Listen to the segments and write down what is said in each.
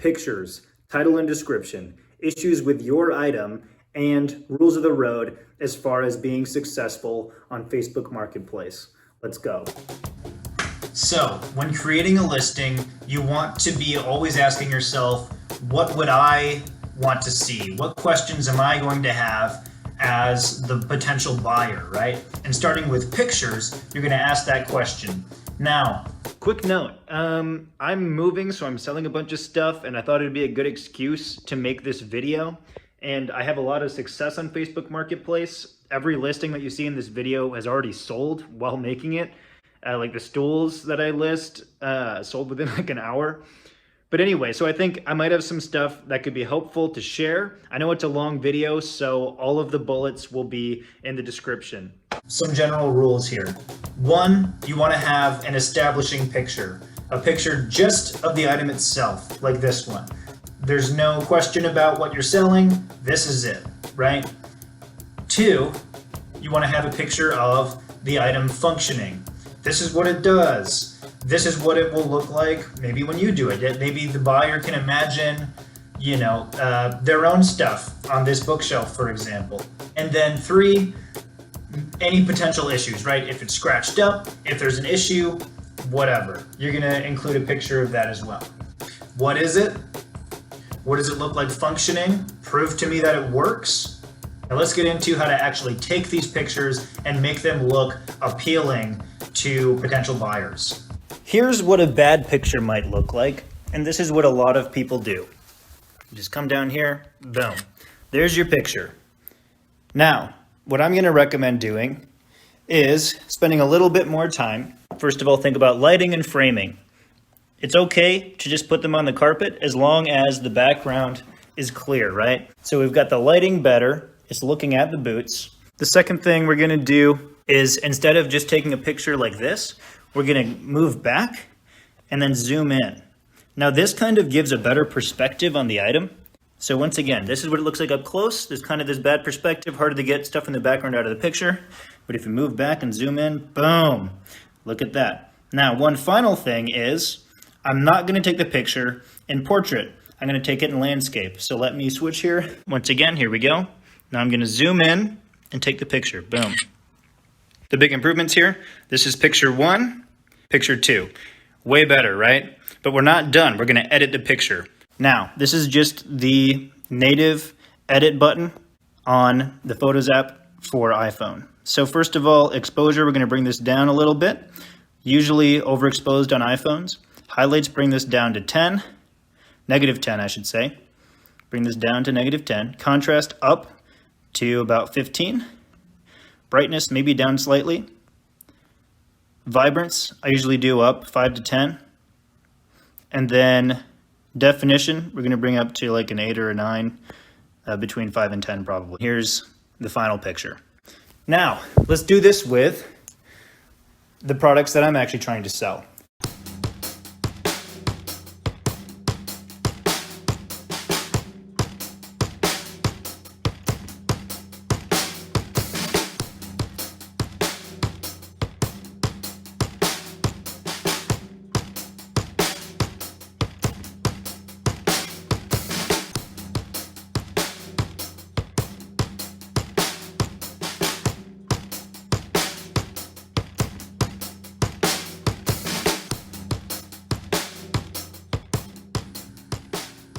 pictures, title and description, issues with your item, and rules of the road as far as being successful on Facebook Marketplace. Let's go. So, when creating a listing, you want to be always asking yourself, what would I want to see? What questions am I going to have as the potential buyer, right? And starting with pictures, you're going to ask that question. Now, quick note, I'm moving, so I'm selling a bunch of stuff, and I thought it'd be a good excuse to make this video. And I have a lot of success on Facebook Marketplace. Every listing that you see in this video has already sold while making it. Like the stools that I list sold within like an hour. But anyway, so I think I might have some stuff that could be helpful to share. I know it's a long video, so all of the bullets will be in the description. Some general rules here. 1, you want to have an establishing picture. A picture just of the item itself, like this one. There's no question about what you're selling. This is it, right? 2, you want to have a picture of the item functioning. This is what it does. This is what it will look like maybe when you do it. Maybe the buyer can imagine, their own stuff on this bookshelf, for example. And then 3, any potential issues, right? If it's scratched up, if there's an issue, whatever. You're gonna include a picture of that as well. What is it? What does it look like functioning? Prove to me that it works. Now let's get into how to actually take these pictures and make them look appealing to potential buyers. Here's what a bad picture might look like, and this is what a lot of people do. Just come down here, boom. There's your picture. Now, what I'm gonna recommend doing is spending a little bit more time. First of all, think about lighting and framing. It's okay to just put them on the carpet as long as the background is clear, right? So we've got the lighting better. It's looking at the boots. The second thing we're gonna do is instead of just taking a picture like this, we're gonna move back and then zoom in. Now this kind of gives a better perspective on the item. So once again, this is what it looks like up close. There's kind of this bad perspective, harder to get stuff in the background out of the picture. But if you move back and zoom in, boom, look at that. Now, one final thing is, I'm not gonna take the picture in portrait. I'm gonna take it in landscape. So let me switch here. Once again, here we go. Now I'm gonna zoom in and take the picture, boom. The big improvements here, this is picture 1, picture 2. Way better, right? But we're not done. We're gonna edit the picture. Now, this is just the native edit button on the Photos app for iPhone. So first of all, exposure, we're gonna bring this down a little bit. Usually overexposed on iPhones. Highlights, bring this down to 10, negative 10, I should say. Bring this down to negative 10. Contrast up to about 15. Brightness, maybe down slightly. Vibrance, I usually do up 5 to 10. And then definition, we're gonna bring up to like an 8 or a 9, between 5 and 10 probably. Here's the final picture. Now, let's do this with the products that I'm actually trying to sell.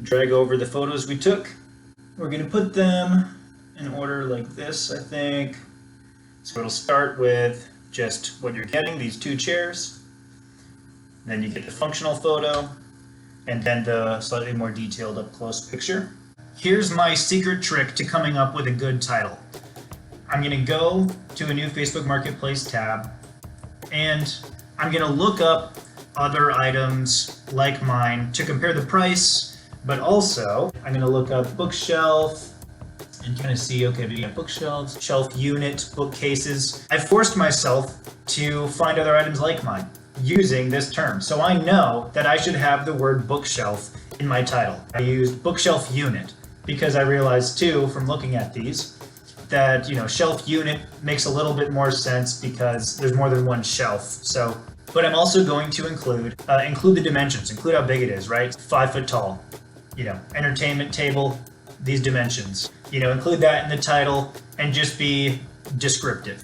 Drag over the photos we took. We're gonna put them in order like this, I think. So it'll start with just what you're getting, these 2 chairs. Then you get the functional photo, and then the slightly more detailed up close picture. Here's my secret trick to coming up with a good title. I'm gonna go to a new Facebook Marketplace tab, and I'm gonna look up other items like mine to compare the price. But also, I'm gonna look up bookshelf and kind of see, okay, we got bookshelves, shelf unit, bookcases. I forced myself to find other items like mine using this term. So I know that I should have the word bookshelf in my title. I used bookshelf unit because I realized too, from looking at these, that, shelf unit makes a little bit more sense because there's more than one shelf. So, but I'm also going to include the dimensions, include how big it is, right? 5 foot tall. entertainment table, these dimensions. Include that in the title and just be descriptive.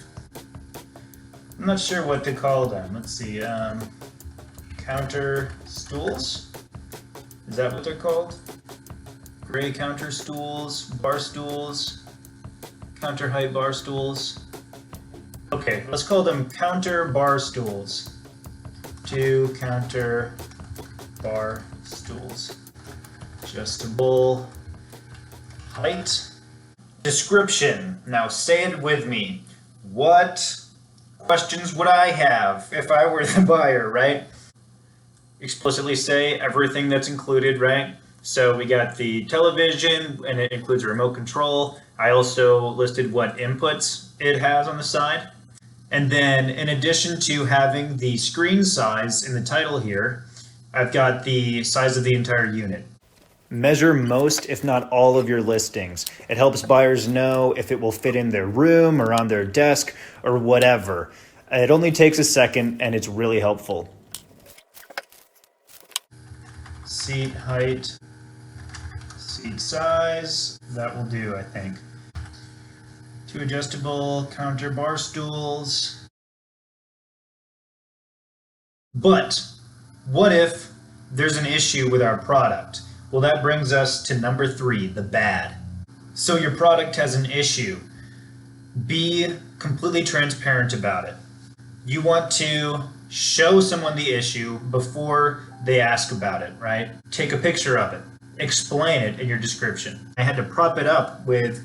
I'm not sure what to call them. Let's see. Counter stools? Is that what they're called? Gray counter stools, bar stools, counter height bar stools. Okay, let's call them counter bar stools. 2 counter bar stools. Adjustable height. Description. Now say it with me. What questions would I have if I were the buyer, right? Explicitly say everything that's included, right? So we got the television, and it includes a remote control. I also listed what inputs it has on the side. And then in addition to having the screen size in the title here, I've got the size of the entire unit. Measure most, if not all, of your listings. It helps buyers know if it will fit in their room or on their desk or whatever. It only takes a second and it's really helpful. Seat height, seat size, that will do, I think. 2 adjustable counter bar stools. But what if there's an issue with our product? Well, that brings us to number 3, the bad. So your product has an issue. Be completely transparent about it. You want to show someone the issue before they ask about it, right? Take a picture of it. Explain it in your description. I had to prop it up with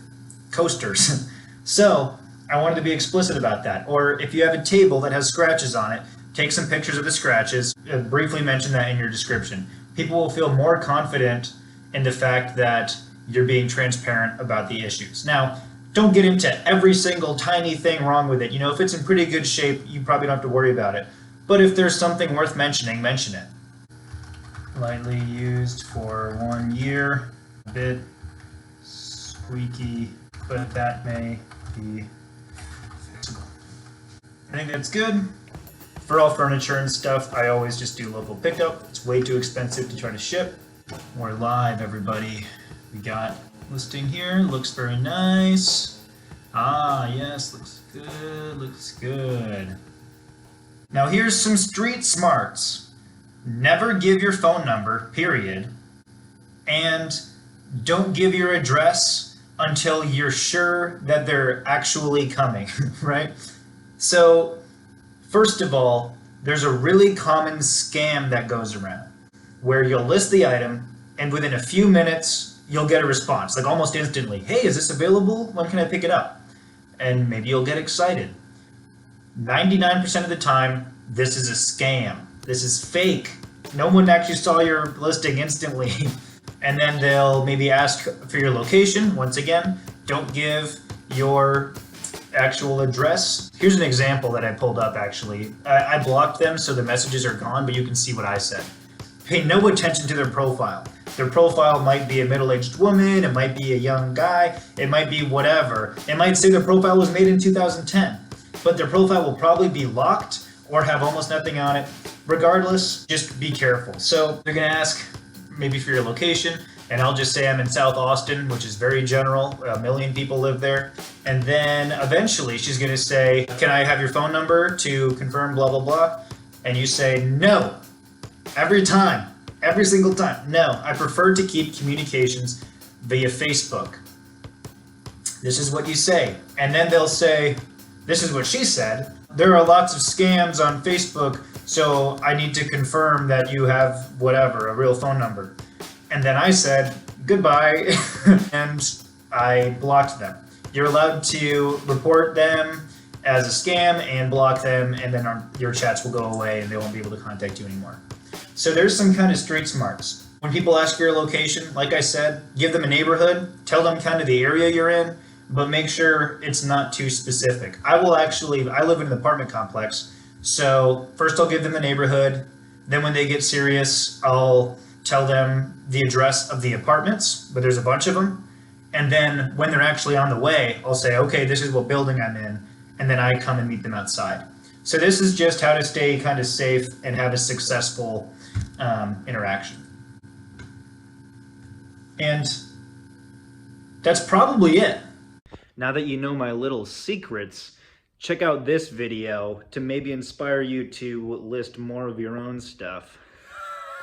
coasters. So I wanted to be explicit about that. Or if you have a table that has scratches on it, take some pictures of the scratches, briefly mention that in your description. People will feel more confident in the fact that you're being transparent about the issues. Now, don't get into every single tiny thing wrong with it. If it's in pretty good shape, you probably don't have to worry about it. But if there's something worth mentioning, mention it. Lightly used for 1 year, a bit squeaky, but that may be fixable. I think that's good. For all furniture and stuff, I always just do local pickup. It's way too expensive to try to ship. We're live, everybody. We got listing here. Looks very nice. Ah, yes, looks good, looks good. Now here's some street smarts. Never give your phone number, period. And don't give your address until you're sure that they're actually coming, right? So, first of all, there's a really common scam that goes around where you'll list the item and within a few minutes you'll get a response, like almost instantly. Hey, is this available? When can I pick it up? And maybe you'll get excited. 99% of the time, this is a scam. This is fake. No one actually saw your listing instantly. And then they'll maybe ask for your location. Once again, don't give your actual address. Here's an example that I pulled up actually. I blocked them so the messages are gone, but you can see what I said. Pay no attention to their profile. Their profile might be a middle-aged woman, it might be a young guy, it might be whatever. It might say their profile was made in 2010, but their profile will probably be locked or have almost nothing on it. Regardless, just be careful. So they're gonna ask maybe for your location, and I'll just say I'm in South Austin, which is very general. 1 million people live there. And then eventually she's gonna say, can I have your phone number to confirm blah, blah, blah? And you say no. Every time, every single time. No, I prefer to keep communications via Facebook. This is what you say. And then they'll say, this is what she said. There are lots of scams on Facebook, so I need to confirm that you have whatever, a real phone number. And then I said, goodbye, and I blocked them. You're allowed to report them as a scam and block them, and then your chats will go away and they won't be able to contact you anymore. So there's some kind of street smarts. When people ask for your location, like I said, give them a neighborhood, tell them kind of the area you're in, but make sure it's not too specific. I live in an apartment complex, so first I'll give them the neighborhood, then when they get serious, I'll tell them the address of the apartments, but there's a bunch of them, and then when they're actually on the way, I'll say, okay, this is what building I'm in, and then I come and meet them outside. So this is just how to stay kind of safe and have a successful interaction. And that's probably it. Now that you know my little secrets, check out this video to maybe inspire you to list more of your own stuff.